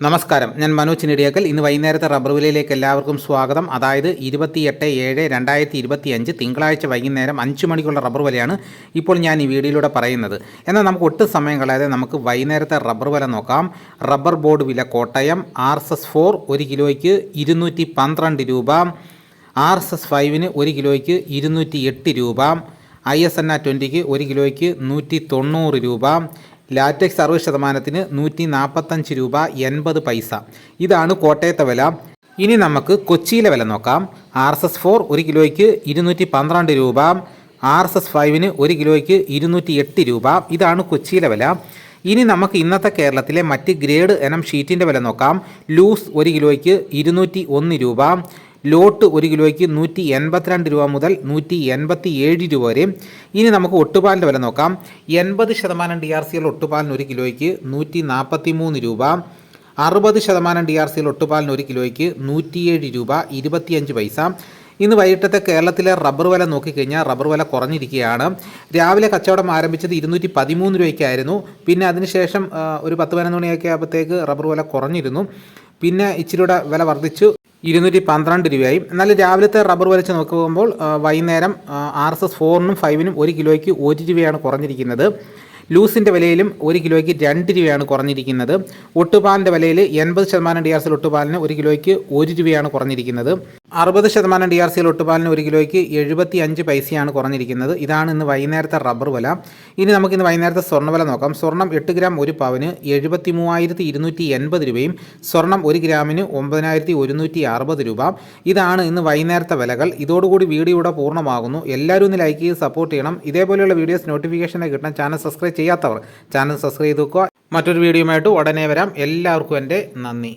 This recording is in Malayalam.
നമസ്കാരം, ഞാൻ മനോജ് നെടിയാക്കൽ. ഇന്ന് വൈകുന്നേരത്തെ റബ്ബർ വിലയിലേക്ക് എല്ലാവർക്കും സ്വാഗതം. അതായത് 28/7/2025 തിങ്കളാഴ്ച വൈകുന്നേരം 5 മണിക്കുള്ള റബ്ബർ വിലയാണ് ഇപ്പോൾ ഞാൻ ഈ വീഡിയോയിലൂടെ പറയുന്നത്. എന്നാൽ നമുക്ക് ഒട്ടും സമയം കളയാതെ നമുക്ക് വൈകുന്നേരത്തെ റബ്ബർ വില നോക്കാം. റബ്ബർ ബോർഡ് വില കോട്ടയം RSS4 1 കിലോയ്ക്ക് 212 രൂപ, RSS 5 1 കിലോയ്ക്ക് 208 രൂപ, ISNA 20 1 കിലോയ്ക്ക് 190 രൂപ, ലാറ്റക്സ് 60% 145 രൂപ 80 പൈസ. ഇതാണ് കോട്ടയത്തെ വില. ഇനി നമുക്ക് കൊച്ചിയിലെ വില നോക്കാം. RSS4 1 കിലോയ്ക്ക് 212 രൂപ, RSS 5 1 കിലോയ്ക്ക് 208 രൂപ. ഇതാണ് കൊച്ചിയിലെ വില. ഇനി നമുക്ക് ഇന്നത്തെ കേരളത്തിലെ മറ്റ് ഗ്രേഡ് ഇനം ഷീറ്റിൻ്റെ വില നോക്കാം. ലൂസ് 1 കിലോയ്ക്ക് 201 രൂപ, ലോട്ട് 1 കിലോയ്ക്ക് 182 രൂപ മുതൽ 187 രൂപ വരെ. ഇനി നമുക്ക് ഒട്ടുപാലിൻ്റെ വില നോക്കാം. 80% DRCL ഒട്ടുപാലിന് 1 കിലോയ്ക്ക് 143 രൂപ, 60% DRCL ഒട്ടുപാലിന് 1 കിലോയ്ക്ക് 107 രൂപ 25 പൈസ. ഇന്ന് വൈകിട്ടത്തെ കേരളത്തിലെ റബ്ബർ വില നോക്കിക്കഴിഞ്ഞാൽ റബ്ബർ വില കുറഞ്ഞിരിക്കുകയാണ്. രാവിലെ കച്ചവടം ആരംഭിച്ചത് 213 രൂപയ്ക്കായിരുന്നു. പിന്നെ അതിനുശേഷം ഒരു 10-11 മണിയൊക്കെ ആകുമ്പോഴത്തേക്ക് റബ്ബർ വില കുറഞ്ഞിരുന്നു. പിന്നെ ഇച്ചിരിയുടെ വില വർദ്ധിച്ചു 212 രൂപയായി. എന്നാൽ രാവിലത്തെ റബ്ബർ വലിച്ച് നോക്കുമ്പോൾ വൈകുന്നേരം RSS 4 5 1 കിലോയ്ക്ക് 1 രൂപയാണ് കുറഞ്ഞിരിക്കുന്നത്. ലൂസിൻ്റെ വിലയിലും 1 കിലോയ്ക്ക് 2 രൂപയാണ് കുറഞ്ഞിരിക്കുന്നത്. ഒട്ടുപാലിൻ്റെ വിലയിൽ 80% DRCL ഒട്ടുപാലിന് 1 കിലോയ്ക്ക് 1 രൂപയാണ് കുറഞ്ഞിരിക്കുന്നത്. 60% DRCL ഒട്ടുപാലിന് 1 കിലോയ്ക്ക് 75 പൈസയാണ് കുറഞ്ഞിരിക്കുന്നത്. ഇതാണ് ഇന്ന് വൈകുന്നേരത്തെ റബ്ബർ വില. ഇനി നമുക്കിന്ന് വൈകുന്നേരത്തെ സ്വർണ്ണ വില നോക്കാം. സ്വർണ്ണം 8 ഗ്രാം 1 പവന് 73,280 രൂപയും, സ്വർണ്ണം 1 ഗ്രാമിന് 9,160 രൂപ. ഇതാണ് ഇന്ന് വൈകുന്നേരത്തെ വിലകൾ. ഇതോടുകൂടി വീഡിയോയുടെ പൂർണ്ണമാകുന്നു. എല്ലാവരും ഒന്ന് ലൈക്ക് ചെയ്ത് സപ്പോർട്ട് ചെയ്യണം. ഇതേപോലെയുള്ള വീഡിയോസ് നോട്ടിഫിക്കേഷനായി കിട്ടാൻ ചാനൽ സബ്സ്ക്രൈബ് ചെയ്യാത്തവർ ചാനൽ സബ്സ്ക്രൈബ് ചെയ്ത് വെക്കുക. മറ്റൊരു വീഡിയോയുമായിട്ട് ഉടനെ വരാം. എല്ലാവർക്കും എൻ്റെ നന്ദി.